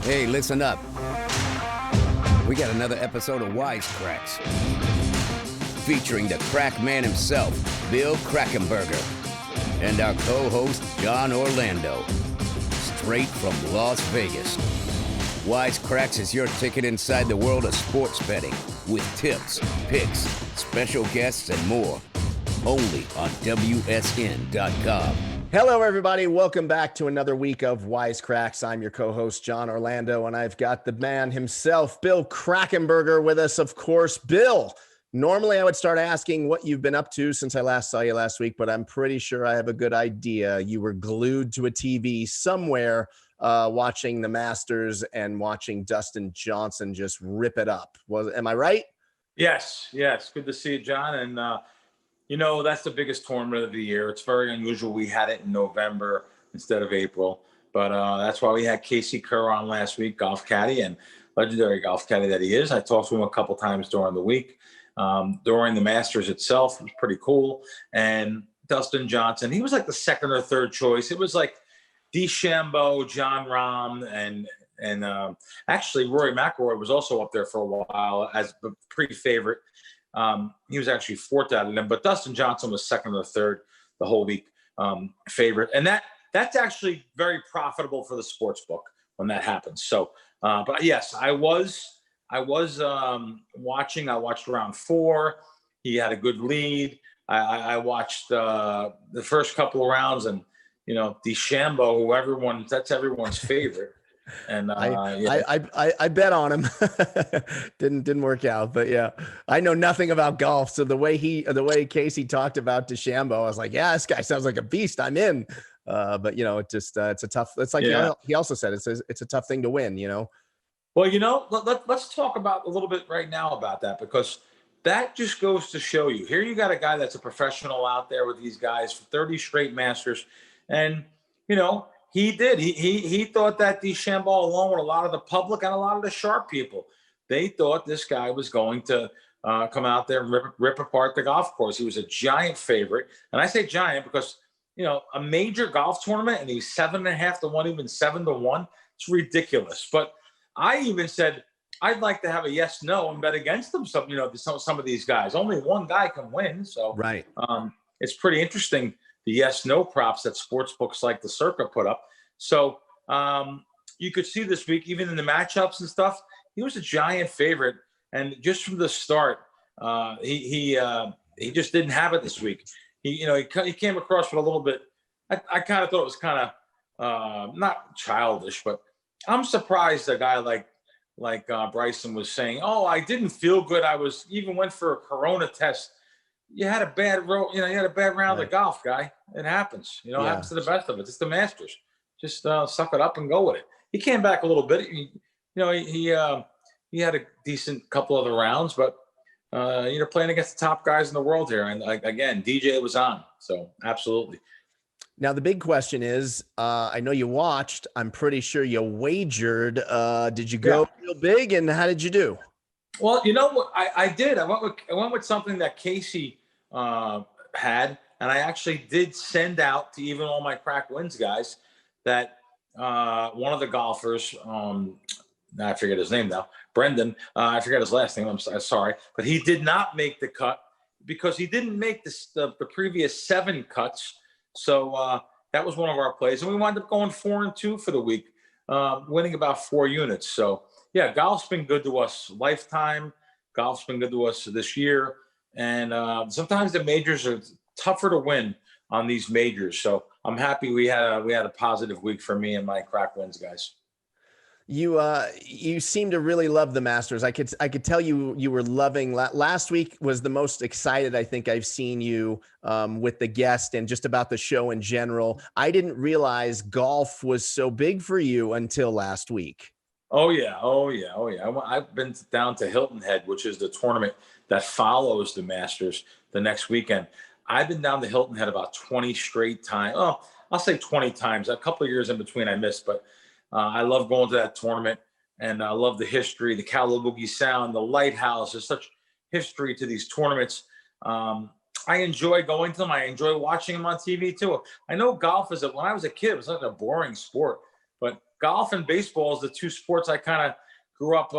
Hey, listen up. We got another episode of Wise Kracks, featuring the crack man himself, Bill Krackomberger, and our co-host, Jon Orlando, straight from Las Vegas. Wise Kracks is your ticket inside the world of sports betting, with tips, picks, special guests, and more. Only on WSN.com. Hello, everybody. Welcome back to another week of Wise Kracks. I'm your co-host, Jon Orlando, and I've got the man himself, Bill Krackomberger, with us, of course. Bill, normally I would start asking what you've been up to since I last saw you last week, but I'm pretty sure I have a good idea. You were glued to a TV somewhere watching the Masters and watching Dustin Johnson just rip it up. Am I right? Yes. Good to see you, Jon. And, that's the biggest tournament of the year. It's very unusual. We had it in November instead of April. But that's why we had Casey Kerr on last week, golf caddy, and legendary golf caddy that he is. I talked to him a couple times during the week. During the Masters itself, it was pretty cool. And Dustin Johnson, he was like the second or third choice. It was like DeChambeau, Jon Rahm, and actually Rory McIlroy was also up there for a while as the pre-favorite. He was actually fourth out of them, but Dustin Johnson was second or third the whole week favorite. And that's actually very profitable for the sports book when that happens. So, but yes, I was watching. I watched round 4. He had a good lead. I watched the first couple of rounds, and DeChambeau, that's everyone's favorite. And I bet on him. didn't work out, but yeah, I know nothing about golf. So the way Casey talked about DeChambeau, I was like, yeah, this guy sounds like a beast. I'm in. But it's a tough. It's like he also said it's a tough thing to win. Well, let's talk about a little bit right now about that, because that just goes to show you. Here you got a guy that's a professional out there with these guys for 30 straight Masters, and he did. He thought that DeChambeau, along with a lot of the public and a lot of the sharp people, they thought this guy was going to come out there and rip apart the golf course. He was a giant favorite, and I say giant because a major golf tournament, and he's 7.5 to 1, even 7 to 1. It's ridiculous. But I even said I'd like to have a yes/no and bet against them. Some of these guys. Only one guy can win, so right. It's pretty interesting, the yes/no props that sports books like the Circa put up. So you could see this week, even in the matchups and stuff, he was a giant favorite. And just from the start, he just didn't have it this week. He came across with a little bit. I kind of thought it was kind of not childish, but I'm surprised a guy like Bryson was saying, "Oh, I didn't feel good. Even went for a Corona test." You had a bad round of golf, guy. It happens. It happens to the best of us. It's the Masters. Just suck it up and go with it. He came back a little bit. He had a decent couple of the rounds, but playing against the top guys in the world here. And again, DJ was on. So absolutely. Now, the big question is, I know you watched. I'm pretty sure you wagered. Did you go real big, and how did you do? Well, you know what? I did. I went with something that Casey had, and I actually did send out to even all my crack wins guys that one of the golfers, I forget his name now, Brendan, I forget his last name. I'm sorry, but he did not make the cut because he didn't make the previous 7 cuts. So that was one of our plays, and we wound up going 4-2 for the week, winning about 4 units. So yeah, golf's been good to us lifetime. Golf's been good to us this year. And sometimes the majors are tougher to win on these majors. So I'm happy we had a positive week for me and my crack wins guys. You seem to really love the Masters. I could tell you were loving. Last week was the most excited I think I've seen you with the guest and just about the show in general. I didn't realize golf was so big for you until last week. Oh yeah. I've been down to Hilton Head, which is the tournament that follows the Masters the next weekend. I've been down to Hilton Head about 20 straight times. Oh, I'll say 20 times. A couple of years in between I missed, but I love going to that tournament, and I love the history, the Callaboogie Sound, the lighthouse. There's such history to these tournaments. I enjoy going to them. I enjoy watching them on TV too. I know golf when I was a kid, it was like a boring sport, but golf and baseball is the two sports I kind of grew up.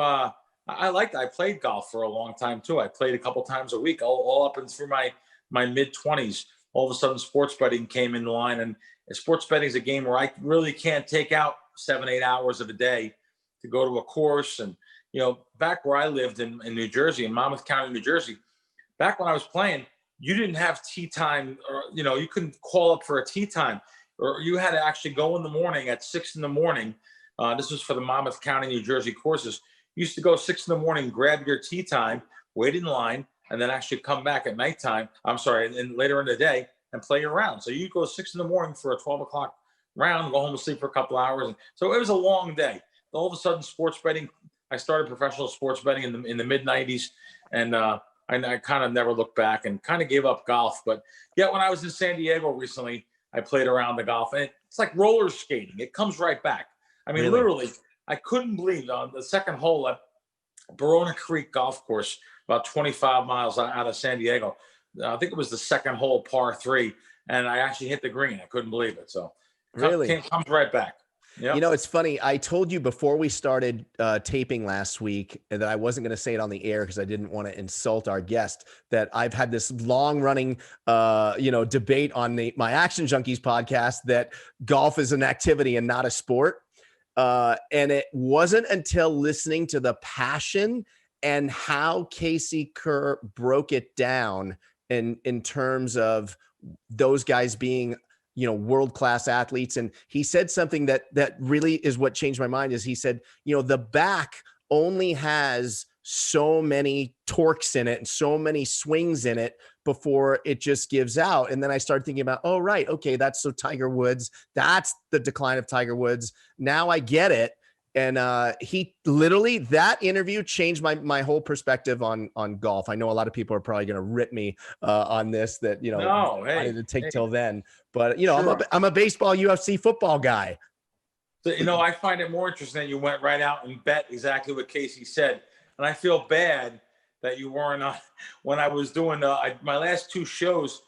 I liked. I played golf for a long time too. I played a couple times a week, all up and through my mid-20s. All of a sudden, sports betting came in line, and sports betting is a game where I really can't take out 7-8 hours of a day to go to a course. And back where I lived in New Jersey, in Monmouth County, New Jersey, back when I was playing, you didn't have tea time, or you couldn't call up for a tea time, or you had to actually go in the morning at 6 a.m. This was for the Monmouth County, New Jersey courses. You used to go 6 a.m, grab your tea time, wait in line, and then actually come back at nighttime. I'm sorry, and later in the day and play your round. So you go 6 a.m. for a 12 o'clock round, go home and sleep for a couple hours. So it was a long day. All of a sudden, sports betting. I started professional sports betting in the mid '90s, and I kind of never looked back and kind of gave up golf. But yeah, when I was in San Diego recently, I played around the golf, and it's like roller skating. It comes right back. I mean, Really? literally, I couldn't believe on the second hole at Barona Creek Golf Course, about 25 miles out of San Diego. I think it was the second hole, par 3, and I actually hit the green. I couldn't believe it. So Really? comes right back. Yep. It's funny. I told you before we started taping last week that I wasn't going to say it on the air because I didn't want to insult our guest, that I've had this long running, debate on my Action Junkies podcast that golf is an activity and not a sport. And it wasn't until listening to the passion and how Casey Kerr broke it down in terms of those guys being world-class athletes. And he said something that really is what changed my mind is he said, the back only has so many torques in it and so many swings in it before it just gives out. And then I started thinking about, oh, right. Okay. That's so Tiger Woods. That's the decline of Tiger Woods. Now I get it. And he literally, that interview changed my whole perspective on golf. I know a lot of people are probably going to rip me on this, that, No, I wanted to take till then. But, Sure. I'm a baseball, UFC football guy. So, I find it more interesting that you went right out and bet exactly what Casey said. And I feel bad that you weren't on when I was doing my last 2 shows,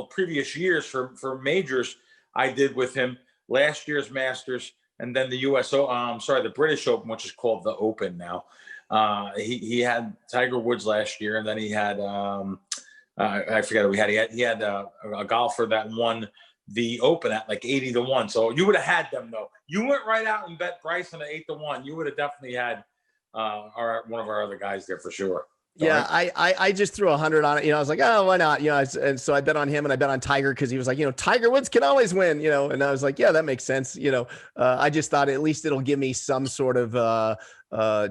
previous years for majors I did with him, last year's Masters, and then the the British Open, which is called the Open now. He had Tiger Woods last year, and then he had I forget what he had a golfer that won the Open at like 80-1. So you would have had them though. You went right out and bet Bryson at 8-1. You would have definitely had one of our other guys there for sure. Yeah, I just threw 100 on it. I was like, oh, why not? And so I bet on him and I bet on Tiger because he was like, Tiger Woods can always win, and I was like, yeah, that makes sense. I just thought at least it'll give me some sort of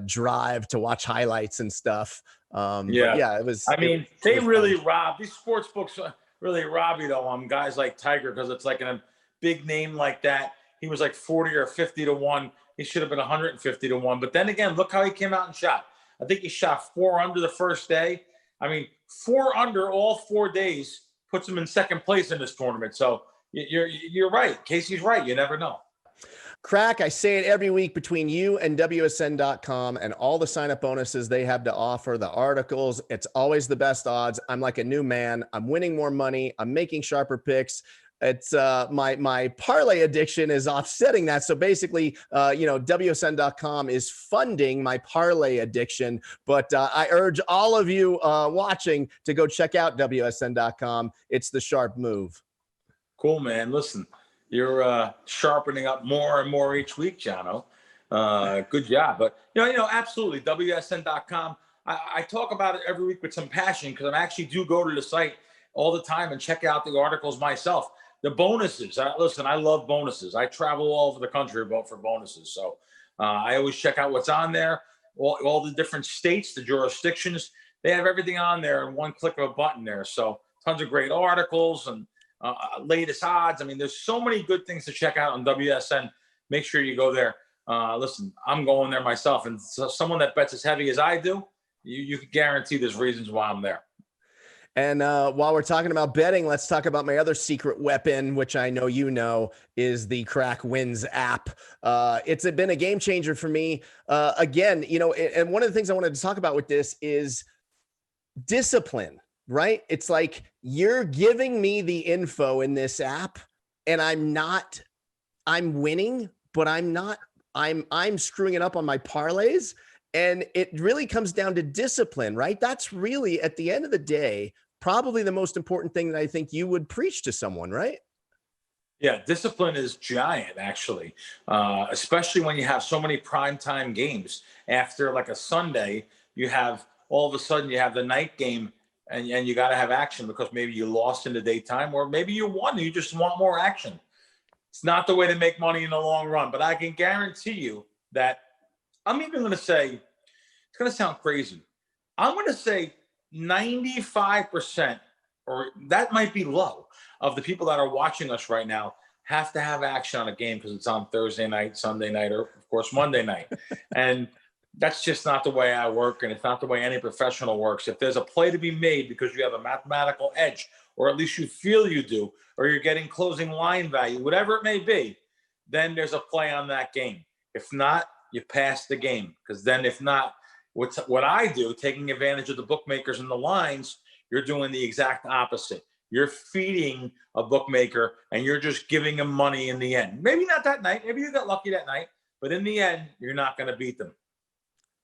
drive to watch highlights and stuff. It was. I mean, they really rob these sports books. Really rob you though on guys like Tiger because it's like a big name like that. He was like 40 or 50-1. He should have been 150-1. But then again, look how he came out and shot. I think he shot 4 under the first day. I mean, 4 under all 4 days puts him in second place in this tournament. So you're right. Casey's right. You never know. Crack, I say it every week, between you and WSN.com and all the sign-up bonuses they have to offer, the articles, it's always the best odds. I'm like a new man. I'm winning more money. I'm making sharper picks. It's my parlay addiction is offsetting that. So basically, WSN.com is funding my parlay addiction. But I urge all of you watching to go check out WSN.com. It's the sharp move. Cool, man. Listen, you're sharpening up more and more each week, Jono. Good job. But absolutely, WSN.com. I talk about it every week with some passion because I actually do go to the site all the time and check out the articles myself. The bonuses. Listen, I love bonuses. I travel all over the country for bonuses. So I always check out what's on there. All the different states, the jurisdictions, they have everything on there in one click of a button there. So tons of great articles and latest odds. I mean, there's so many good things to check out on WSN. Make sure you go there. Listen, I'm going there myself. And so someone that bets as heavy as I do, you can guarantee there's reasons why I'm there. And while we're talking about betting, let's talk about my other secret weapon, which I know is the Crack Wins app. It's been a game changer for me. Again, and one of the things I wanted to talk about with this is discipline. right? It's like you're giving me the info in this app and I'm winning, but I'm screwing it up on my parlays. And it really comes down to discipline, right? That's really, at the end of the day, probably the most important thing that I think you would preach to someone, right? Yeah, discipline is giant, actually, especially when you have so many primetime games. After like a Sunday, you have all of a sudden you have the night game, and you got to have action because maybe you lost in the daytime, or maybe you won and you just want more action. It's not the way to make money in the long run, but I can guarantee you that I'm even going to say, it's going to sound crazy. I'm going to say 95%, or that might be low, of the people that are watching us right now have to have action on a game because it's on Thursday night, Sunday night, or of course Monday night. And that's just not the way I work, and it's not the way any professional works. If there's a play to be made because you have a mathematical edge, or at least you feel you do, or you're getting closing line value, whatever it may be, then there's a play on that game. If not, you pass the game. Because then if not, what I do, taking advantage of the bookmakers and the lines, you're doing the exact opposite. You're feeding a bookmaker and you're just giving them money in the end. Maybe not that night. Maybe you got lucky that night. But in the end, you're not going to beat them.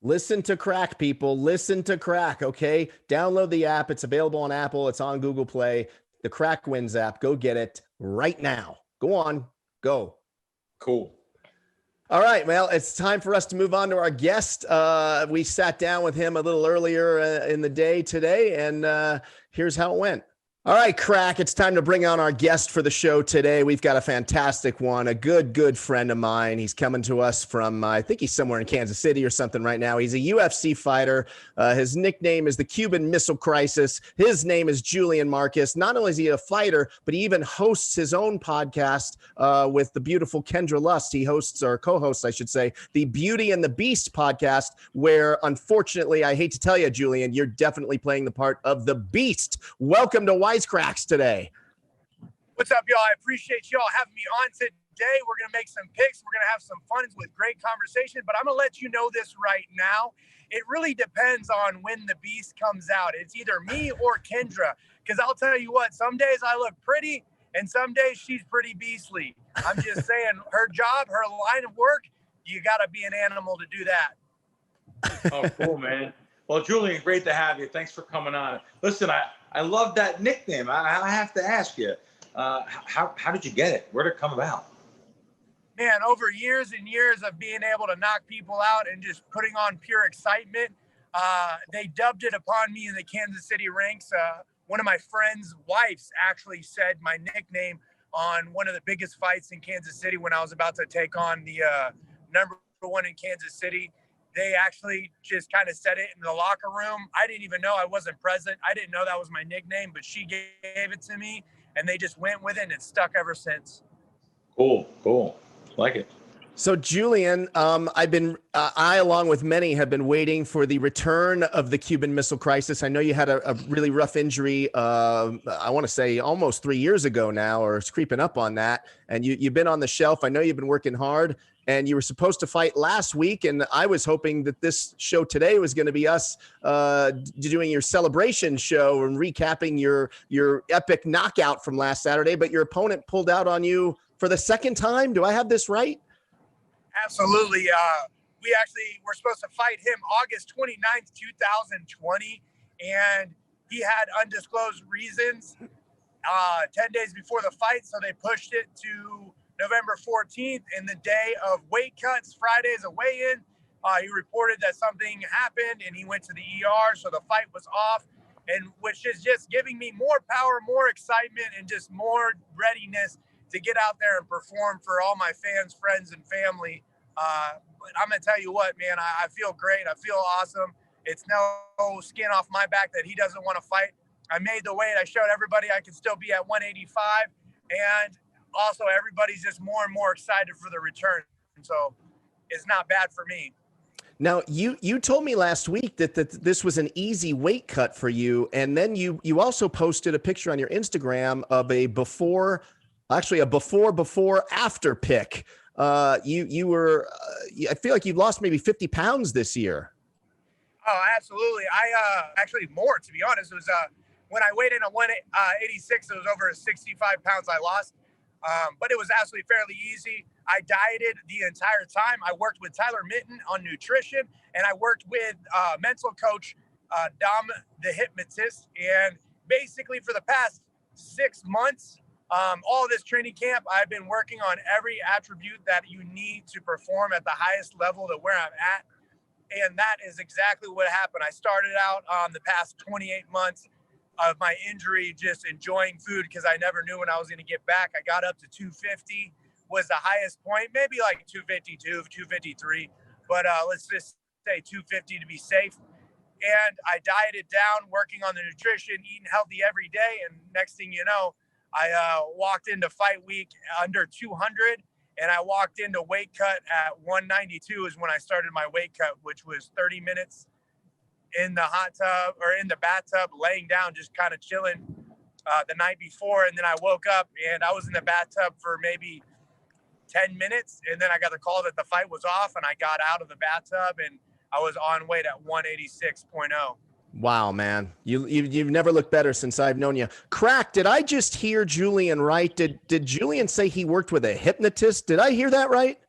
Listen to Crack, people. Listen to Crack, okay? Download the app. It's available on Apple. It's on Google Play. The Crack Wins app. Go get it right now. Go on. Go. Cool. All right. Well, it's time for us to move on to our guest. We sat down with him a little earlier in the day today, and here's how it went. All right, Crack, it's time to bring on our guest for the show today. We've got a fantastic one, a good friend of mine. He's coming to us from, I think he's somewhere in Kansas City or something right now. He's a UFC fighter. His nickname is the Cuban Missile Crisis. His name is Julian Marquez. Not only is he a fighter, but he even hosts his own podcast with the beautiful Kendra Lust. He hosts, or co-hosts, I should say, the Beauty and the Beast podcast, where, unfortunately, I hate to tell you, Julian, you're definitely playing the part of the Beast. Welcome to Wise Kracks today. What's up, y'all? I appreciate y'all having me on today. We're going to make some picks. We're going to have some fun with great conversation, but I'm going to let you know this right now. It really depends on when the Beast comes out. It's either me or Kendra, because I'll tell you what, some days I look pretty and some days she's pretty beastly. I'm just saying, her job, her line of work, you got to be an animal to do that. Oh, cool, man. Well, Julian, great to have you. Thanks for coming on. Listen, I love that nickname. I have to ask you, how did you get it? Where did it come about? Man, over years and years of being able to knock people out and just putting on pure excitement, they dubbed it upon me in the Kansas City ranks. One of my friends' wives actually said my nickname on one of the biggest fights in Kansas City when I was about to take on the number one in Kansas City. They actually just kind of said it in the locker room. I didn't even know, I wasn't present. I didn't know that was my nickname, but she gave it to me and they just went with it and it's stuck ever since. Cool. Like it. So, Julian, I, along with many, have been waiting for the return of the Cuban Missile Crisis. I know you had a really rough injury, I want to say almost 3 years ago now, or it's creeping up on that. And you've been on the shelf. I know you've been working hard, and you were supposed to fight last week. And I was hoping that this show today was going to be us doing your celebration show and recapping your epic knockout from last Saturday. But your opponent pulled out on you for the second time. Do I have this right? Absolutely. We actually were supposed to fight him August 29th, 2020, and he had undisclosed reasons 10 days before the fight, so they pushed it to November 14th, and the day of weight cuts, Friday is a weigh-in. He reported that something happened, and he went to the ER, so the fight was off, and which is just giving me more power, more excitement, and just more readiness to get out there and perform for all my fans, friends, and family. But I'm going to tell you what, man, I feel great. I feel awesome. It's no skin off my back that he doesn't want to fight. I made the weight. I showed everybody I could still be at 185. And also everybody's just more and more excited for the return. So it's not bad for me. Now, you told me last week that this was an easy weight cut for you. And then you also posted a picture on your Instagram of a before after pic. You were, I feel like you've lost maybe 50 pounds this year. Oh, absolutely. I actually more, to be honest. It was when I weighed in at 186, it was over 65 pounds I lost. But it was absolutely fairly easy. I dieted the entire time. I worked with Tyler Mitten on nutrition, and I worked with mental coach Dom the hypnotist. And basically for the past 6 months, all of this training camp, I've been working on every attribute that you need to perform at the highest level to where I'm at. And that is exactly what happened. I started out the past 28 months of my injury just enjoying food because I never knew when I was going to get back. I got up to 250 was the highest point, maybe like 252, 253. But let's just say 250 to be safe. And I dieted down, working on the nutrition, eating healthy every day. And next thing you know, I walked into fight week under 200, and I walked into weight cut at 192 is when I started my weight cut, which was 30 minutes in the hot tub or in the bathtub, laying down, just kind of chilling the night before. And then I woke up and I was in the bathtub for maybe 10 minutes. And then I got the call that the fight was off, and I got out of the bathtub and I was on weight at 186.0. Wow, man. You've never looked better since I've known you. Crack, did I just hear Julian right? Did Julian say he worked with a hypnotist? Did I hear that right?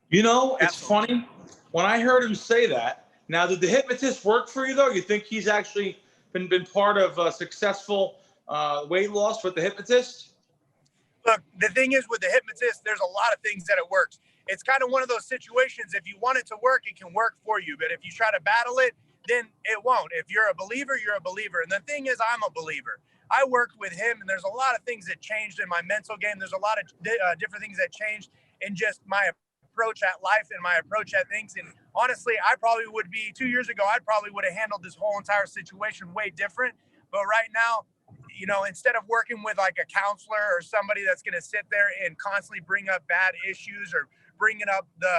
You know, it's funny. When I heard him say that, now did the hypnotist work for you though? You think he's actually been part of a successful weight loss with the hypnotist? Look, the thing is with the hypnotist, there's a lot of things that it works. It's kind of one of those situations. If you want it to work, it can work for you. But if you try to battle it, then it won't. If you're a believer, you're a believer. And the thing is, I'm a believer. I worked with him, and there's a lot of things that changed in my mental game. There's a lot of different things that changed in just my approach at life and my approach at things. And honestly, I probably would be 2 years ago, I probably would have handled this whole entire situation way different. But right now, you know, instead of working with like a counselor or somebody that's going to sit there and constantly bring up bad issues or bringing up the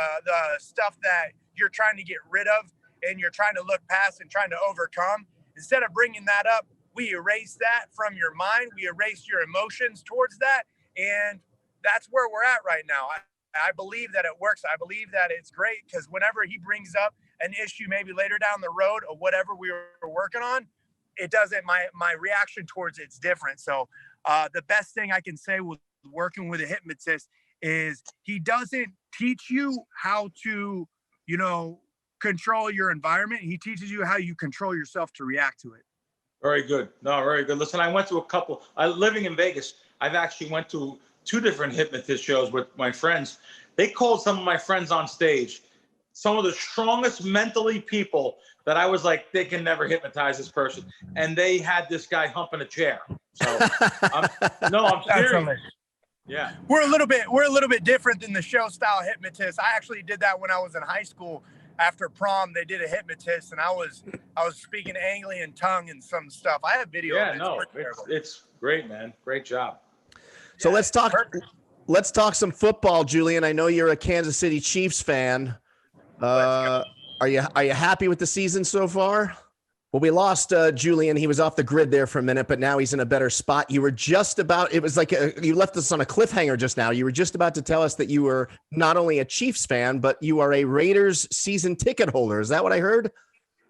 stuff that you're trying to get rid of and you're trying to look past and trying to overcome, instead of bringing that up, we erase that from your mind. We erase your emotions towards that. And that's where we're at right now. I believe that it works. I believe that it's great because whenever he brings up an issue, maybe later down the road or whatever we were working on, it doesn't, my reaction towards it's different. So the best thing I can say with working with a hypnotist is he doesn't teach you how to, you know, control your environment. He teaches you how you control yourself to react to it. Very good. No, very good. Listen, I went to a couple, living in Vegas, I've actually went to 2 different hypnotist shows with my friends. They called some of my friends on stage some of the strongest mentally people that I was like, they can never hypnotize this person. And they had this guy humping a chair. So I'm serious. Yeah. We're a little bit different than the show style hypnotist. I actually did that when I was in high school. After prom, they did a hypnotist, and I was speaking alien tongue and some stuff. I have video. Yeah, it's great, man. Great job. So let's talk some football, Julian. I know you're a Kansas City Chiefs fan. Are you happy with the season so far? Well, we lost Julian. He was off the grid there for a minute, but now he's in a better spot. You were just about, it was like you left us on a cliffhanger just now. You were just about to tell us that you were not only a Chiefs fan, but you are a Raiders season ticket holder. Is that what I heard?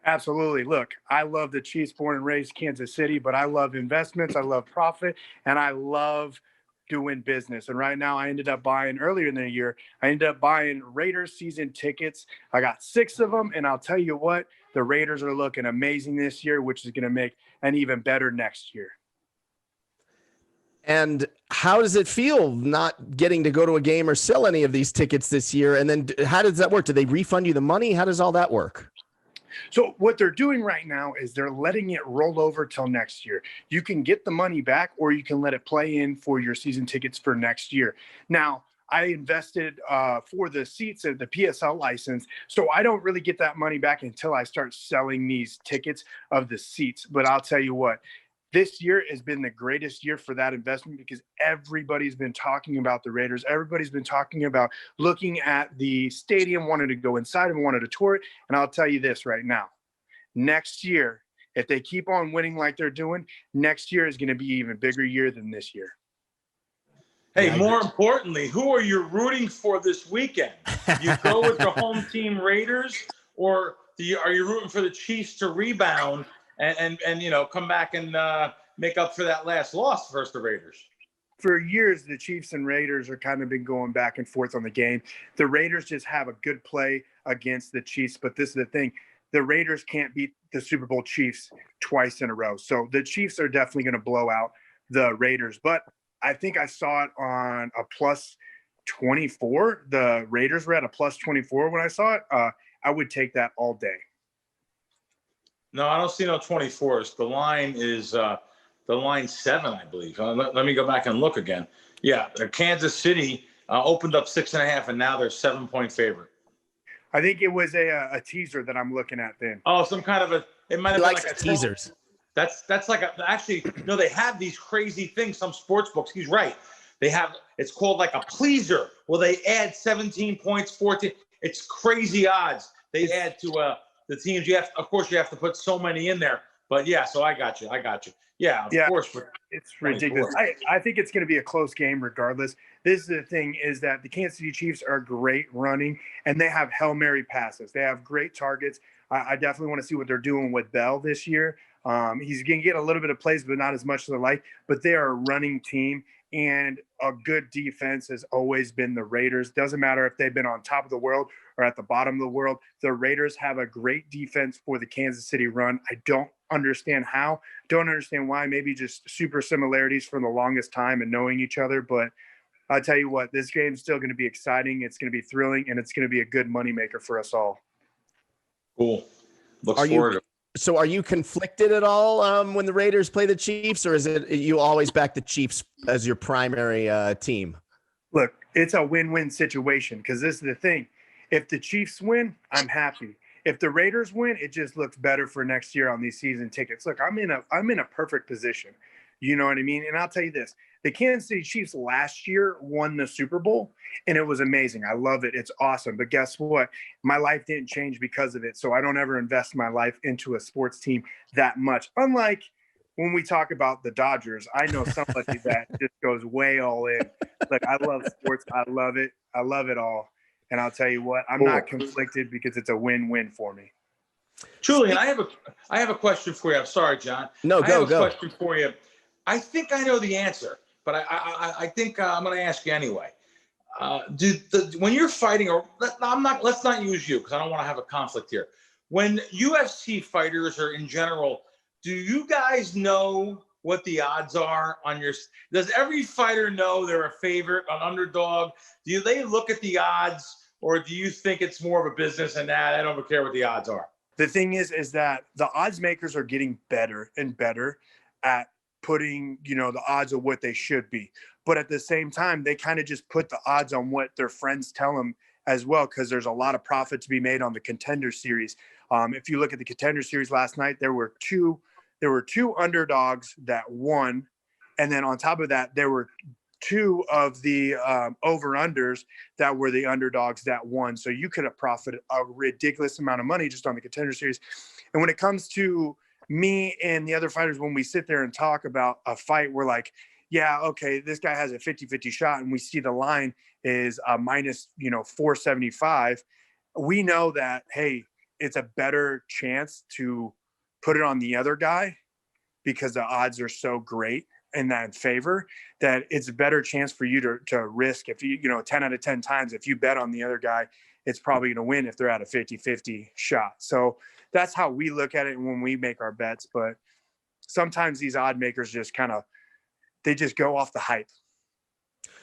Absolutely. Look, I love the Chiefs, born and raised Kansas City, but I love investments. I love profit, and I love doing business. And right now I ended up buying earlier in the year, Raiders season tickets. I got 6 of them. And I'll tell you what, the Raiders are looking amazing this year, which is going to make an even better next year. And how does it feel not getting to go to a game or sell any of these tickets this year? And then how does that work? Do they refund you the money? How does all that work? So what they're doing right now is they're letting it roll over till next year. You can get the money back, or you can let it play in for your season tickets for next year. Now, I invested for the seats at the PSL license, so I don't really get that money back until I start selling these tickets of the seats. But I'll tell you what, this year has been the greatest year for that investment because everybody's been talking about the Raiders. Everybody's been talking about looking at the stadium, wanted to go inside and wanted to tour it. And I'll tell you this right now, next year, if they keep on winning like they're doing, next year is going to be an even bigger year than this year. Hey, more importantly, who are you rooting for this weekend? You go with the home team Raiders, or are you rooting for the Chiefs to rebound and you know, come back and make up for that last loss versus the Raiders. For years, the Chiefs and Raiders are kind of been going back and forth on the game. The Raiders just have a good play against the Chiefs, but this is the thing. The Raiders can't beat the Super Bowl Chiefs twice in a row. So the Chiefs are definitely going to blow out the Raiders. But I think I saw it on a plus 24. The Raiders were at a plus 24 when I saw it. I would take that all day. No, I don't see no 24s. The line is the line 7, I believe. Let me go back and look again. Yeah, Kansas City opened up 6.5, and now they're 7-point favorite. I think it was a teaser that I'm looking at then. Oh, some kind of a. It might have been like a teasers. That's like actually no. They have these crazy things. Some sports books. He's right. They have. It's called like a pleaser. Well, they add 17 points, 14. It's crazy odds they add to the teams. You have to put so many in there. But yeah, so I got you. Yeah, of course. It's ridiculous. I think it's going to be a close game regardless. This is the thing is that the Kansas City Chiefs are great running, and they have Hail Mary passes. They have great targets. I definitely want to see what they're doing with Bell this year. He's going to get a little bit of plays, but not as much as I like. But they are a running team, and a good defense has always been the Raiders. Doesn't matter if they've been on top of the world or at the bottom of the world. The Raiders have a great defense for the Kansas City run. I don't understand how, don't understand why, maybe just super similarities for the longest time and knowing each other. But I'll tell you what, this game's still going to be exciting. It's going to be thrilling, and it's going to be a good moneymaker for us all. Cool. Look forward to it. So are you conflicted at all when the Raiders play the Chiefs, or is it you always back the Chiefs as your primary team? Look, it's a win-win situation because this is the thing. If the Chiefs win, I'm happy. If the Raiders win, it just looks better for next year on these season tickets. Look, I'm in a perfect position. You know what I mean? And I'll tell you this. The Kansas City Chiefs last year won the Super Bowl, and it was amazing. I love it. It's awesome. But guess what? My life didn't change because of it. So I don't ever invest my life into a sports team that much. Unlike when we talk about the Dodgers, I know somebody that just goes way all in. Like, I love sports. I love it. I love it all. And I'll tell you what, I'm not conflicted because it's a win-win for me. Julian, I have a question for you. I'm sorry, John. No, I have go. a question for you. I think I know the answer, but I think I'm going to ask you anyway. When you're fighting, or let's not use you because I don't want to have a conflict here. When UFC fighters or in general, do you guys know what the odds are on your? Does every fighter know they're a favorite, an underdog? Do they look at the odds, or do you think it's more of a business and that I don't care what the odds are? The thing is that the odds makers are getting better and better at putting, the odds of what they should be. But at the same time, they kind of just put the odds on what their friends tell them as well, because there's a lot of profit to be made on the Contender Series. If you look at the Contender Series last night, there were two underdogs that won. And then on top of that, there were two of the over-unders that were the underdogs that won. So you could have profited a ridiculous amount of money just on the Contender Series. And when it comes to me and the other fighters, when we sit there and talk about a fight, we're like, yeah, okay, this guy has a 50-50 shot, and we see the line is minus 475. We know that, hey, it's a better chance to put it on the other guy because the odds are so great in that favor that it's a better chance for you to risk. If you 10 out of 10 times, if you bet on the other guy, it's probably going to win if they're at a 50-50 shot. So that's how we look at it when we make our bets. But sometimes these odd makers just they just go off the hype.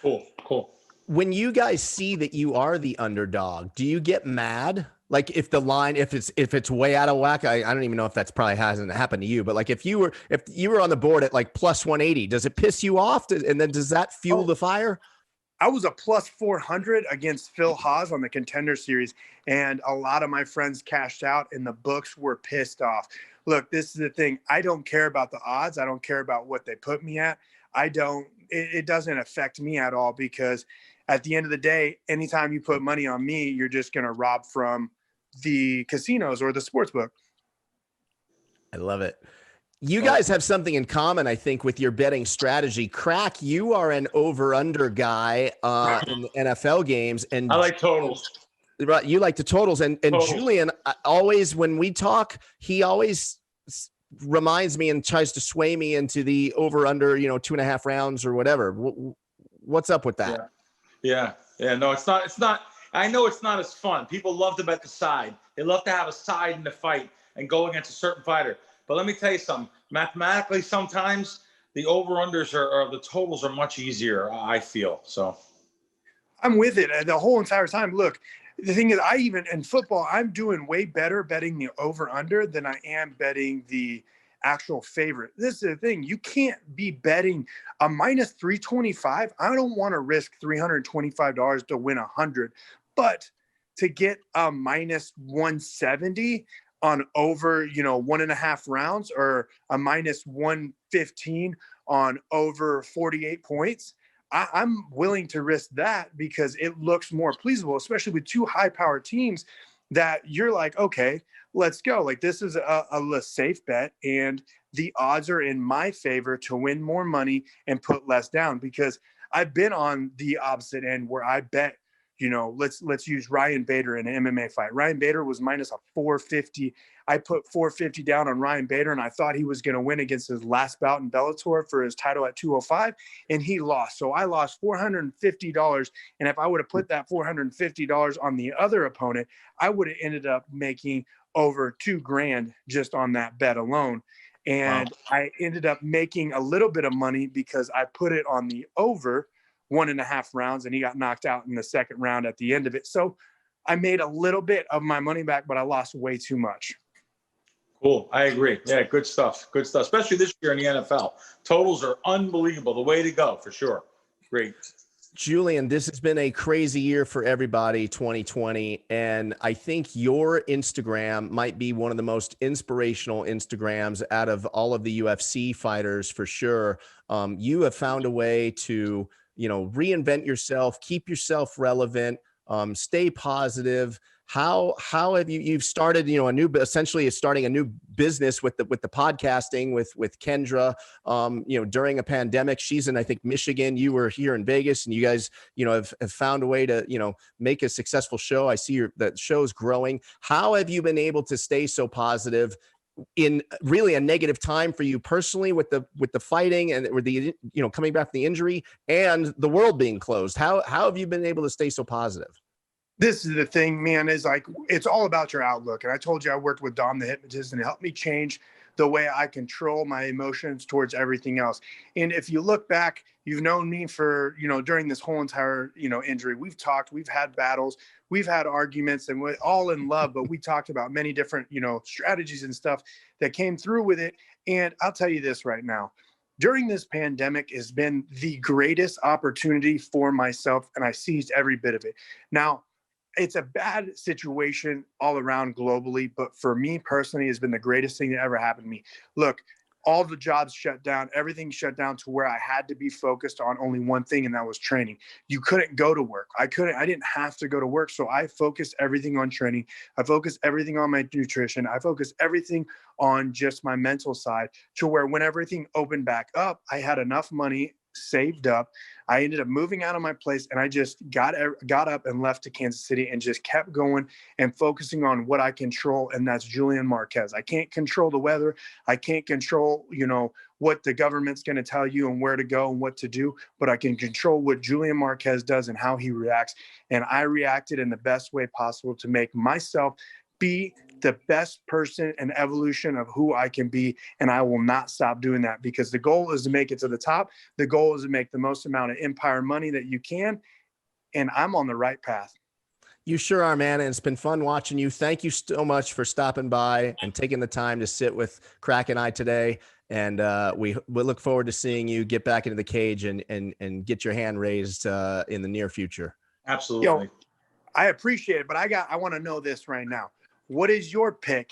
Cool. When you guys see that you are the underdog, do you get mad? Like if the line, if it's way out of whack, I don't even know if that's probably hasn't happened to you, but like if you were on the board at like plus 180, does it piss you off? And then does that fuel the fire? I was a plus 400 against Phil Haas on the Contender Series, and a lot of my friends cashed out, and the books were pissed off. Look, this is the thing. I don't care about the odds. I don't care about what they put me at. It doesn't affect me at all, because at the end of the day, anytime you put money on me, you're just going to rob from the casinos or the sports book. I love it. You guys have something in common, I think, with your betting strategy. Crack, you are an over-under guy in the NFL games. And I like totals. Right, you like the totals. And Totals. Julian, always, when we talk, he always reminds me and tries to sway me into the over under, 2.5 rounds or whatever. What's up with that? Yeah. No, it's not. I know it's not as fun. People love to bet the side. They love to have a side in the fight and go against a certain fighter. But let me tell you something. Mathematically, sometimes the over-unders the totals are much easier, I feel. So I'm with it the whole entire time. Look, the thing is, in football, I'm doing way better betting the over-under than I am betting the actual favorite. This is the thing. You can't be betting a minus 325. I don't want to risk $325 to win 100, but to get a minus 170 on over, 1.5 rounds, or a minus 115 on over 48 points, I'm willing to risk that because it looks more pleasable, especially with two high-powered teams that you're like, okay, let's go. Like, this is a safe bet, and the odds are in my favor to win more money and put less down, because I've been on the opposite end where I bet, let's use Ryan Bader in an MMA fight. Ryan Bader was minus a 450. I put 450 down on Ryan Bader, and I thought he was going to win against his last bout in Bellator for his title at 205, and he lost. So I lost $450, and if I would have put that $450 on the other opponent, I would have ended up making over $2,000 just on that bet alone. And wow. I ended up making a little bit of money because I put it on the over 1.5 rounds, and he got knocked out in the second round at the end of it. So I made a little bit of my money back, but I lost way too much. Cool. I agree. Yeah, good stuff. Good stuff. Especially this year in the NFL. Totals are unbelievable. The way to go, for sure. Great. Julian, this has been a crazy year for everybody, 2020. And I think your Instagram might be one of the most inspirational Instagrams out of all of the UFC fighters, for sure. You have found a way to, reinvent yourself, keep yourself relevant, stay positive. How have you've started, essentially starting a new business with the podcasting with Kendra, during a pandemic. She's in, I think, Michigan. You were here in Vegas, and you guys, have found a way to, make a successful show. I see that show's growing. How have you been able to stay so positive in really a negative time for you personally with the fighting and with the, coming back from the injury and the world being closed? How have you been able to stay so positive? This is the thing, man, is like, it's all about your outlook. And I told you I worked with Dom the hypnotist, and it helped me change the way I control my emotions towards everything else. And if you look back, you've known me for, during this whole entire, injury. We've talked, we've had battles, we've had arguments, and we're all in love, but we talked about many different, strategies and stuff that came through with it. And I'll tell you this right now. During this pandemic has been the greatest opportunity for myself, and I seized every bit of it. Now, it's a bad situation all around globally, but for me personally, it's been the greatest thing that ever happened to me. Look, all the jobs shut down, everything shut down to where I had to be focused on only one thing, and that was training. You couldn't go to work. I didn't have to go to work. So I focused everything on training. I focused everything on my nutrition. I focused everything on just my mental side, to where when everything opened back up, I had enough money saved up. I ended up moving out of my place, and I just got up and left to Kansas City and just kept going and focusing on what I control, and that's Julian Marquez. I can't control the weather. I can't control, what the government's going to tell you and where to go and what to do, but I can control what Julian Marquez does and how he reacts. And I reacted in the best way possible to make myself be the best person and evolution of who I can be. And I will not stop doing that, because the goal is to make it to the top. The goal is to make the most amount of empire money that you can. And I'm on the right path. You sure are, man. And it's been fun watching you. Thank you so much for stopping by and taking the time to sit with Crack and I today. And we look forward to seeing you get back into the cage and get your hand raised in the near future. Absolutely. I appreciate it, but I want to know this right now. What is your pick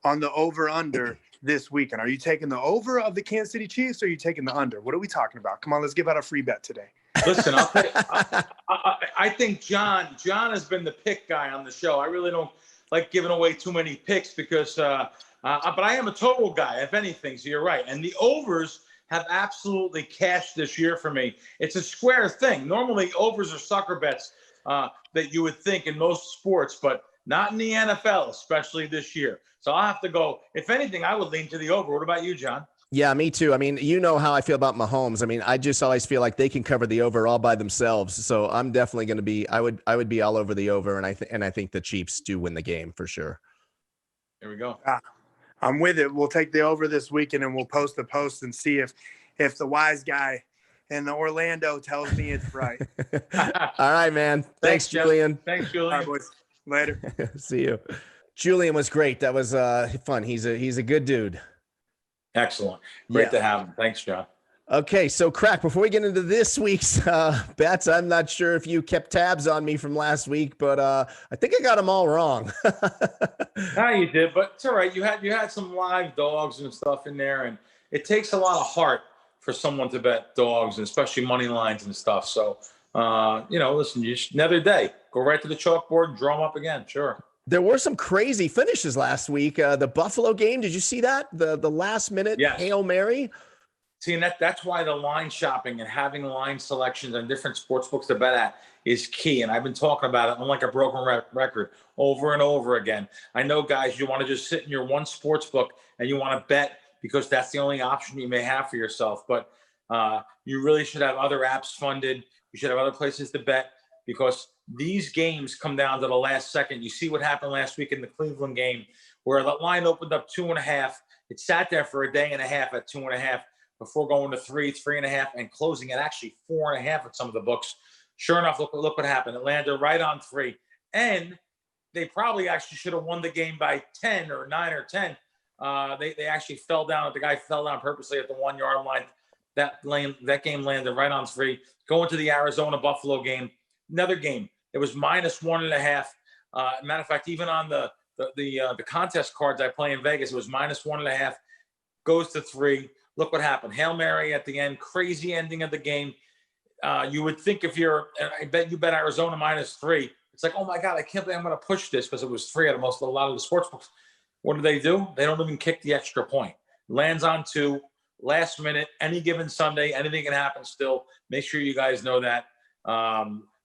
on the over-under this weekend? Are you taking the over of the Kansas City Chiefs, or are you taking the under? What are we talking about? Come on, let's give out a free bet today. Listen, I think John has been the pick guy on the show. I really don't like giving away too many picks because but I am a total guy, if anything, so you're right. And the overs have absolutely cashed this year for me. It's a square thing. Normally, overs are sucker bets that you would think in most sports, but not in the NFL, especially this year. So I'll have to go. If anything, I would lean to the over. What about you, John? Yeah, me too. I mean, you know how I feel about Mahomes. I mean, I just always feel like they can cover the over all by themselves. So I'm definitely going to be. I would be all over the over, and I think the Chiefs do win the game for sure. There we go. I'm with it. We'll take the over this weekend, and we'll post the post and see if the wise guy in the Orlando tells me it's right. All right, man. Thanks, Julian. Thanks, Julian. All right, boys. Later. See you. Julian was great. That was fun. He's a good dude. Excellent. Great to have him. Thanks, John. Okay, so Crack, before we get into this week's bets, I'm not sure if you kept tabs on me from last week, but I think I got them all wrong. No, you did, but it's all right. You had some live dogs and stuff in there, and it takes a lot of heart for someone to bet dogs, and especially money lines and stuff. So, listen, another day. Go right to the chalkboard and draw them up again. Sure. There were some crazy finishes last week. The Buffalo game, did you see that? The last minute Hail Mary? See, and that's why the line shopping and having line selections on different sports books to bet at is key. And I've been talking about it. I'm like a broken record over and over again. I know, guys, you want to just sit in your one sports book and you want to bet because that's the only option you may have for yourself. But you really should have other apps funded. You should have other places to bet because these games come down to the last second. You see what happened last week in the Cleveland game where the line opened up 2.5. It sat there for a day and a half at 2.5 before going to 3.5, and closing at actually 4.5 at some of the books. Sure enough, look what happened. It landed right on 3. And they probably actually should have won the game by 10 or 9 or 10. They actually fell down. The guy fell down purposely at the 1 yard line. That game landed right on 3. Going to the Arizona-Buffalo game, another game. It was -1.5. Matter of fact, even on the contest cards I play in Vegas, it was -1.5. Goes to 3. Look what happened. Hail Mary at the end. Crazy ending of the game. You would think I bet you bet Arizona -3. It's like, oh my God, I can't believe I'm going to push this because it was 3 at a lot of the sports books. What do? They don't even kick the extra point. Lands on 2. Last minute, any given Sunday, anything can happen still. Make sure you guys know that.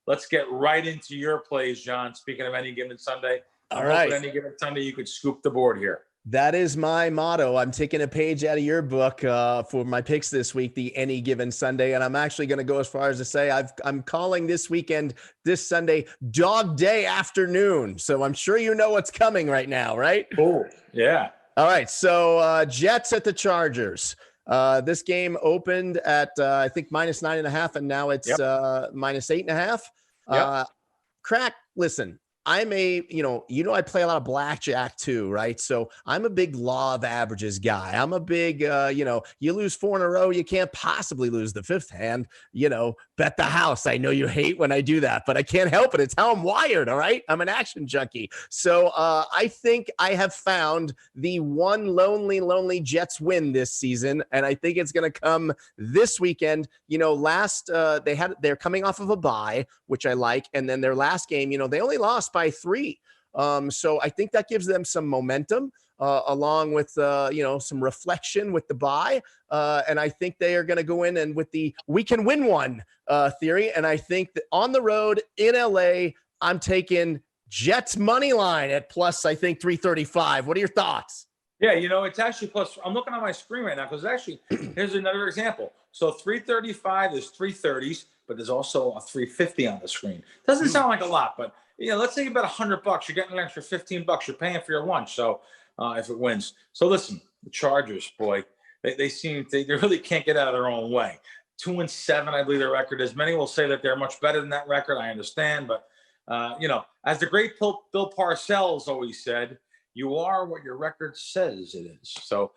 Let's get right into your plays, John. Speaking of any given Sunday. All right. Any given Sunday, you could scoop the board here. That is my motto. I'm taking a page out of your book for my picks this week, the any given Sunday. And I'm actually going to go as far as to say I'm calling this Sunday, Dog Day afternoon. So I'm sure you know what's coming right now, right? Cool. Yeah. All right. So Jets at the Chargers. This game opened at, I think, -9.5, and now it's -8.5. Yep. Crack, listen. I play a lot of blackjack too, right? So I'm a big law of averages guy. I'm a big, you lose 4 in a row, you can't possibly lose the 5th hand, bet the house. I know you hate when I do that, but I can't help it. It's how I'm wired. All right. I'm an action junkie. So I think I have found the one lonely Jets win this season. And I think it's going to come this weekend. They're coming off of a bye, which I like. And then their last game, they only lost by 3. So I think that gives them some momentum along with, some reflection with the bye. And I think they are going to go in and with the we can win one theory. And I think that on the road in LA, I'm taking Jets money line at plus, I think, 335. What are your thoughts? Yeah, it's actually plus. I'm looking on my screen right now because actually, here's another example. So 335 is 330s, but there's also a 350 on the screen. Doesn't sound like a lot, but let's say you bet $100, you're getting an extra $15. You're paying for your lunch. So if it wins, so listen, the Chargers, boy, they really can't get out of their own way. 2-7, I believe their record is. Many will say that they're much better than that record. I understand, but as the great Bill Parcells always said, you are what your record says it is. So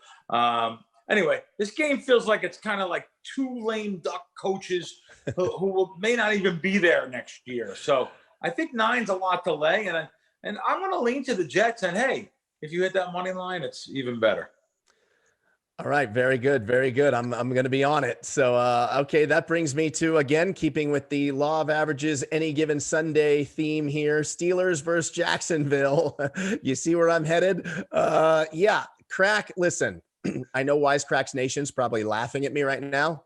anyway, this game feels like it's kind of like 2 lame duck coaches who may not even be there next year. So I think 9's a lot to lay, and I'm going to lean to the Jets. And hey, if you hit that money line, it's even better. All right, very good, very good. I'm going to be on it. So okay, that brings me to, again, keeping with the law of averages, any given Sunday theme here. Steelers versus Jacksonville. You see where I'm headed? Yeah, Crack. Listen, I know Wise Kracks Nation's probably laughing at me right now.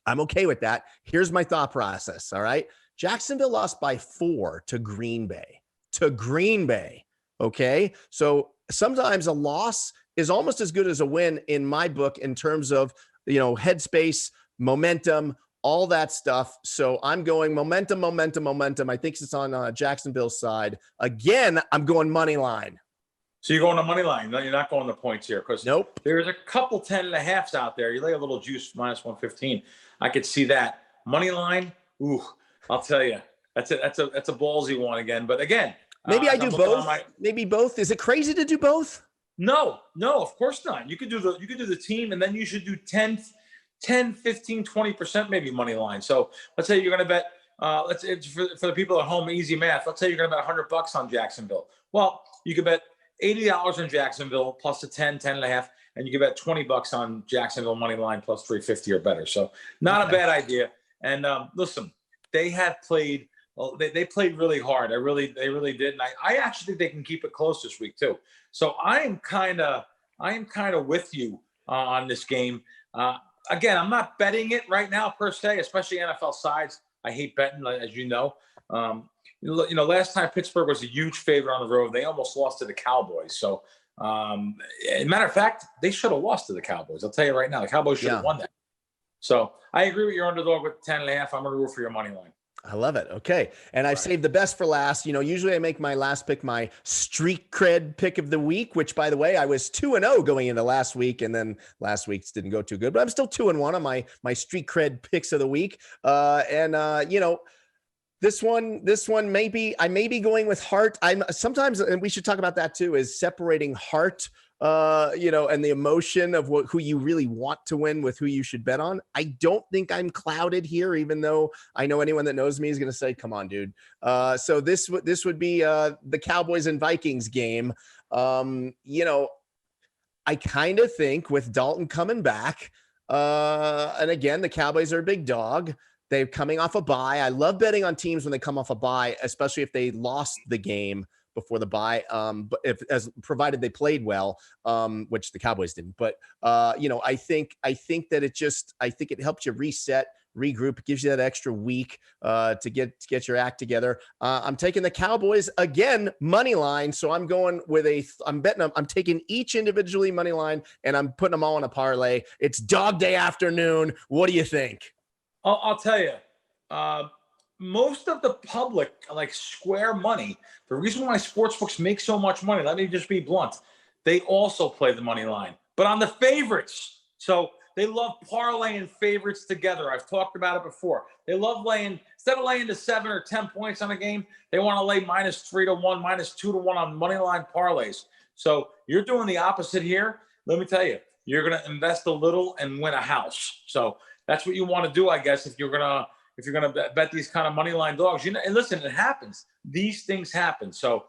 I'm okay with that. Here's my thought process. All right. Jacksonville lost by 4 to Green Bay. to Green Bay. Okay. So sometimes a loss is almost as good as a win in my book in terms of, headspace, momentum, all that stuff. So I'm going momentum. I think it's on Jacksonville's side. Again, I'm going money line. So you're going to money line. No, you're not going to points here because nope. There's a couple 10.5s out there. You lay a little juice minus 115. I could see that. Money line, ooh, I'll tell you. That's a ballsy one again. But again, maybe I do both. Maybe both. Is it crazy to do both? No, of course not. You could do the team, and then you should do 10, 15, 20% maybe money line. So let's say you're going to bet. For the people at home, easy math. Let's say you're going to bet $100 on Jacksonville. Well, you could bet $80 on Jacksonville plus a 10.5, and you can bet $20 on Jacksonville money line plus 350 or better. So not a bad idea. And listen, they have played. Well, they played really hard. They really did. And I actually think they can keep it close this week too. So I am kind of with you on this game. Again, I'm not betting it right now per se, especially NFL sides. I hate betting, as you know. Last time Pittsburgh was a huge favorite on the road, they almost lost to the Cowboys. So, as a matter of fact, they should have lost to the Cowboys. I'll tell you right now, the Cowboys should have won that. So I agree with your underdog with 10.5. I'm going to root for your money line. I love it. Okay. And I've saved the best for last. Usually I make my last pick my street cred pick of the week, which, by the way, I was 2-0 going into last week, and then last week's didn't go too good, but I'm still 2-1 on my street cred picks of the week. This one maybe I may be going with heart. I'm sometimes, and we should talk about that too, is separating heart, and the emotion of who you really want to win with who you should bet on. I don't think I'm clouded here, even though I know anyone that knows me is going to say, come on, dude. So this would be the Cowboys and Vikings game. I kind of think with Dalton coming back, and again, the Cowboys are a big dog. They're coming off a bye. I love betting on teams when they come off a bye, especially if they lost the game before the bye. But provided they played well, which the Cowboys didn't. But I think that it helps you reset, regroup. It gives you that extra week to get your act together. I'm taking the Cowboys again, money line. So I'm going with I'm betting them. I'm taking each individually money line, and I'm putting them all in a parlay. It's dog day afternoon. What do you think? I'll tell you, most of the public like square money. The reason why sportsbooks make so much money, let me just be blunt, they also play the money line, but on the favorites. So they love parlaying favorites together. I've talked about it before. They love instead of laying to 7 or 10 points on a game, they want to lay -3 to 1, -2 to 1 on money line parlays. So you're doing the opposite here. Let me tell you, you're going to invest a little and win a house. So that's what you want to do, I guess, if you're gonna bet these kind of money line dogs. And listen, it happens. These things happen. So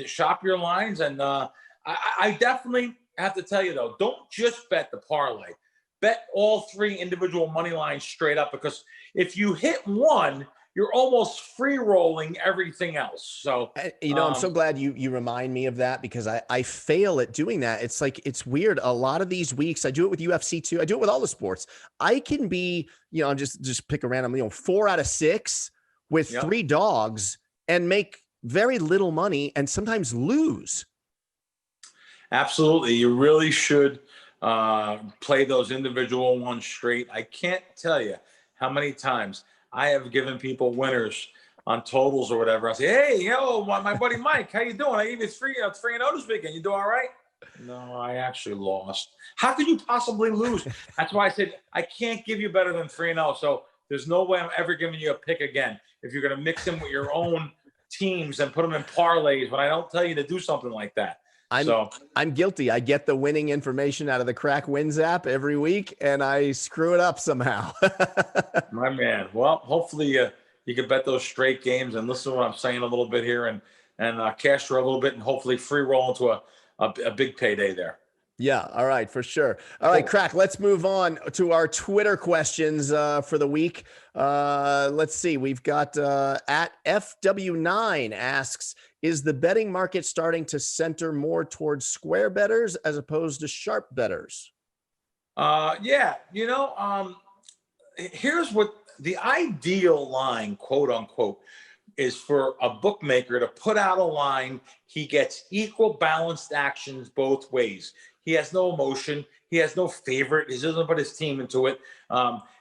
shop your lines, and I definitely have to tell you though, don't just bet the parlay. Bet all 3 individual money lines straight up, because if you hit one, you're almost free rolling everything else. So, I'm so glad you remind me of that, because I fail at doing that. It's like, it's weird. A lot of these weeks, I do it with UFC too. I do it with all the sports. I can be, just pick a random, 4 out of 6 with 3 dogs and make very little money and sometimes lose. Absolutely. You really should play those individual ones straight. I can't tell you how many times I have given people winners on totals or whatever. I say, hey, my buddy Mike, how you doing? I gave you 3-0 this weekend. You do all right? No, I actually lost. How could you possibly lose? That's why I said I can't give you better than 3-0. So there's no way I'm ever giving you a pick again. If you're going to mix them with your own teams and put them in parlays, when I don't tell you to do something like that. I'm guilty. I get the winning information out of the Crack Wins app every week, and I screw it up somehow. My man. Well, hopefully you can bet those straight games and listen to what I'm saying a little bit here, and cash for a little bit, and hopefully free roll into a big payday there. Yeah. All right. For sure. All right, Crack, let's move on to our Twitter questions for the week. Let's see. We've got at FW9 asks, is the betting market starting to center more towards square bettors as opposed to sharp bettors? Yeah. Here's what the ideal line, quote unquote, is for a bookmaker to put out a line. He gets equal balanced actions both ways. He has no emotion. He has no favorite. He doesn't put his team into it.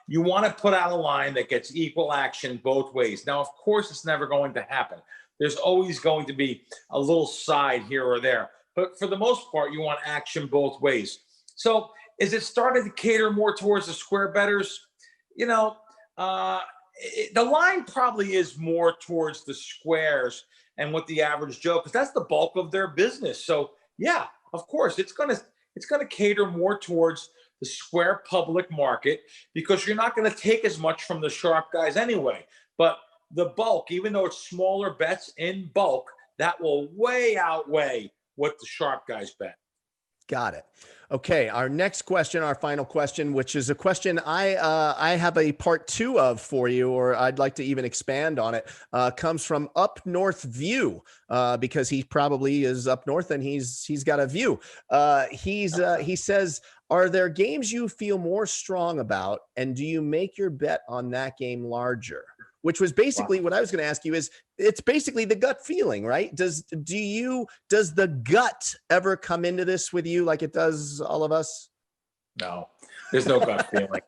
You want to put out a line that gets equal action both ways. Now, of course, it's never going to happen. There's always going to be a little side here or there. But for the most part, you want action both ways. So is it starting to cater more towards the square bettors? You know, the line probably is more towards the squares and what the average Joe, because that's the bulk of their business. So yeah, of course, it's gonna cater more towards the square public market, because you're not going to take as much from the sharp guys anyway. But the bulk, even though it's smaller bets in bulk, that will way outweigh what the sharp guys bet. Got it. Okay, our next question, our final question, which is a question I have a part 2 of for you, or I'd like to even expand on it, comes from Up North View, because he probably is up north and he's got a view. He says, are there games you feel more strong about, and do you make your bet on that game larger? Which was basically what I was going to ask you. Is it's basically the gut feeling, right? Does the gut ever come into this with you like it does all of us? No, there's no gut feeling.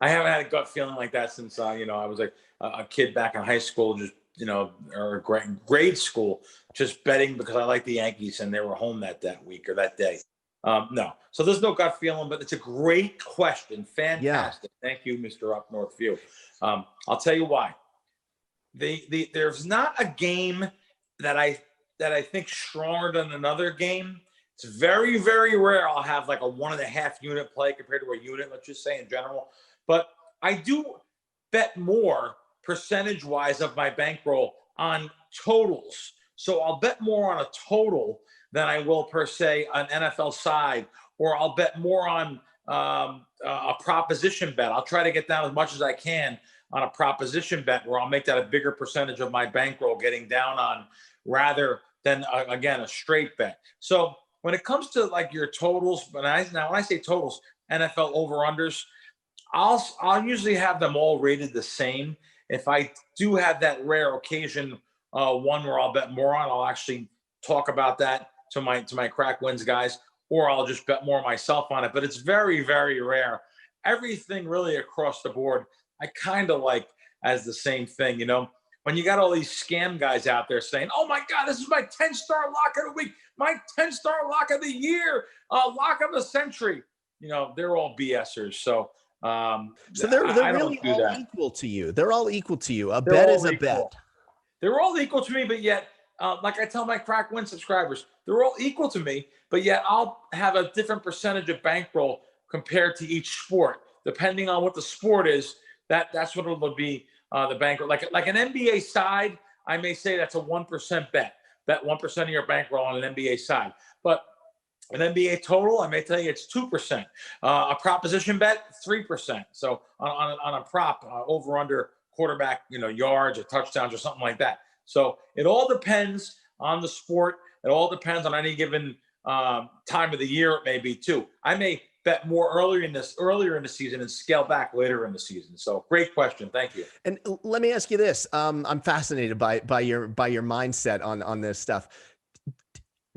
I haven't had a gut feeling like that since I was like a kid back in high school, just or grade school, just betting because I like the Yankees and they were home that week or that day. No, so there's no gut feeling, but it's a great question. Fantastic. Yeah. Thank you, Mr. Up North View. I'll tell you why. There's not a game that I think stronger than another game. It's very, very rare I'll have like a 1.5 unit play compared to a unit, let's just say in general. But I do bet more percentage-wise of my bankroll on totals. So I'll bet more on a total than I will per se an NFL side, or I'll bet more on a proposition bet. I'll try to get down as much as I can on a proposition bet where I'll make that a bigger percentage of my bankroll getting down on, rather than again a straight bet. So when it comes to like your totals, when I say totals, NFL over-unders, I'll usually have them all rated the same. If I do have that rare occasion, one where I'll bet more on, I'll actually talk about that to my crack wins guys, or I'll just bet more myself on it. But it's very, very rare. Everything really across the board, I kind of like as the same thing, when you got all these scam guys out there saying, oh my God, this is my 10-star lock of the week, my 10-star lock of the year, lock of the century. They're all BSers. So they're really all equal to you. They're all equal to you. A bet is a bet. They're all equal to me, but yet, like I tell my crack win subscribers, they're all equal to me, but yet I'll have a different percentage of bankroll compared to each sport, depending on what the sport is. That's what it'll be, the bankroll. Like an NBA side, I may say that's a 1% bet. Bet 1% of your bankroll on an NBA side. But an NBA total, I may tell you it's 2%. A proposition bet, 3%. So on a prop, over under quarterback, yards or touchdowns or something like that. So it all depends on the sport. It all depends on any given time of the year it may be too. I may bet more earlier in the season and scale back later in the season. So great question. Thank you. And let me ask you this. I'm fascinated by your mindset on this stuff.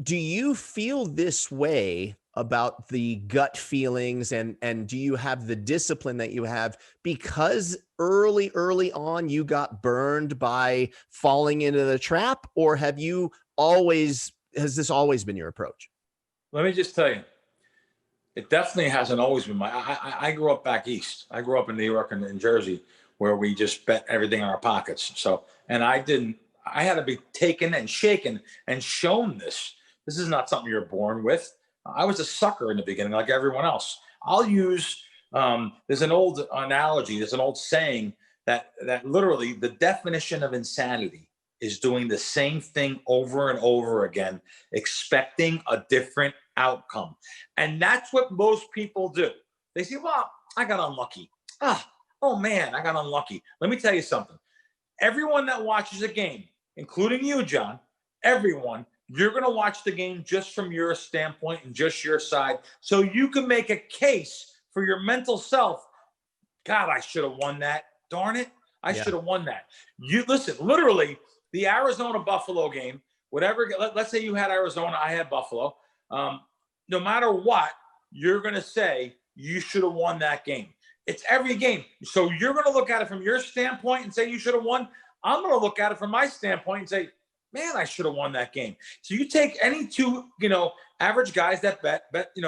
Do you feel this way about the gut feelings, and do you have the discipline that you have because early on you got burned by falling into the trap, or has this always been your approach? Let me just tell you, it definitely hasn't always been I grew up back east. I grew up in New York and in Jersey, where we just bet everything in our pockets. So, and I had to be taken and shaken and shown this. This is not something you're born with. I was a sucker in the beginning, like everyone else. I'll use, there's an old analogy, there's an old saying that literally the definition of insanity is doing the same thing over and over again, expecting a different outcome. And that's what most people do. They say, well, I got unlucky. Oh man, I got unlucky. Let me tell you something. Everyone that watches a game, including you, John, everyone, you're going to watch the game just from your standpoint and just your side, so you can make a case for your mental self. God, I should have won that. Darn it. I should have won that. You listen, literally, the Arizona Buffalo game, whatever. Let's say you had Arizona, I had Buffalo. No matter what, you're going to say you should have won that game. It's every game. So you're going to look at it from your standpoint and say you should have won. I'm going to look at it from my standpoint and say, man, I should have won that game. So you take any two, average guys that bet,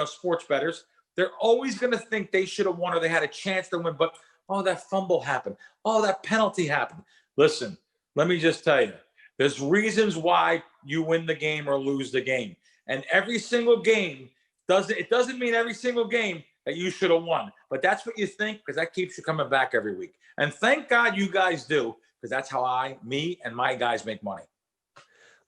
sports bettors, they're always going to think they should have won or they had a chance to win. But, oh, that fumble happened. Oh, that penalty happened. Listen, let me just tell you, there's reasons why you win the game or lose the game. And every single game doesn't mean every single game that you should have won. But that's what you think, because that keeps you coming back every week. And thank God you guys do, because that's how me and my guys make money.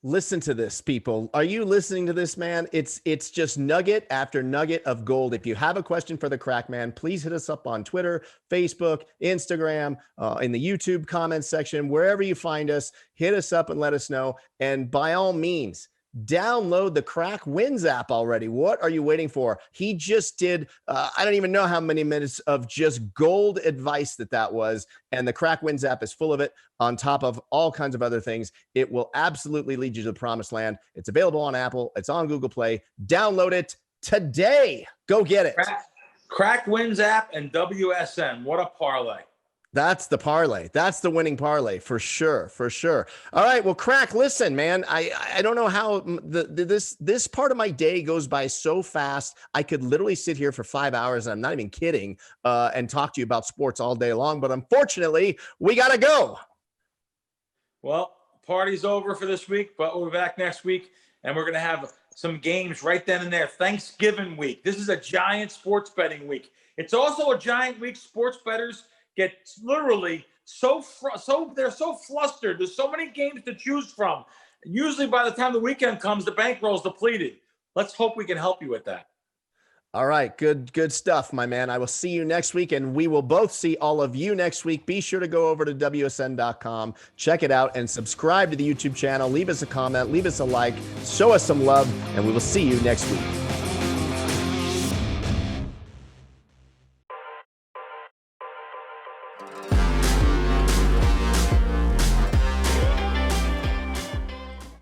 Listen to this, people. Are you listening to this, man? It's just nugget after nugget of gold. If you have a question for the Crack Man, please hit us up on Twitter, Facebook, Instagram, in the YouTube comments section, wherever you find us, hit us up and let us know. And by all means, download the Crack Wins app already. What are you waiting for? He just did, I don't even know how many minutes of just gold advice that was. And the Crack Wins app is full of it, on top of all kinds of other things. It will absolutely lead you to the promised land. It's available on Apple. It's on Google Play. Download it today. Go get it. Crack Wins app and WSN. What a parlay. That's the parlay. That's the winning parlay for sure. For sure. All right. Well, Crack, listen, man, I don't know how this part of my day goes by so fast. I could literally sit here for 5 hours, and I'm not even kidding, and talk to you about sports all day long. But unfortunately, we got to go. Well, party's over for this week, but we're back next week, and we're going to have some games right then and there. Thanksgiving week. This is a giant sports betting week. It's also a giant week. Sports bettors get literally they're so flustered. There's so many games to choose from. Usually by the time the weekend comes, the bankroll's depleted. Let's hope we can help you with that. All right. Good stuff, my man. I will see you next week, and we will both see all of you next week. Be sure to go over to WSN.com, check it out, and subscribe to the YouTube channel. Leave us a comment, leave us a like, show us some love, and we will see you next week.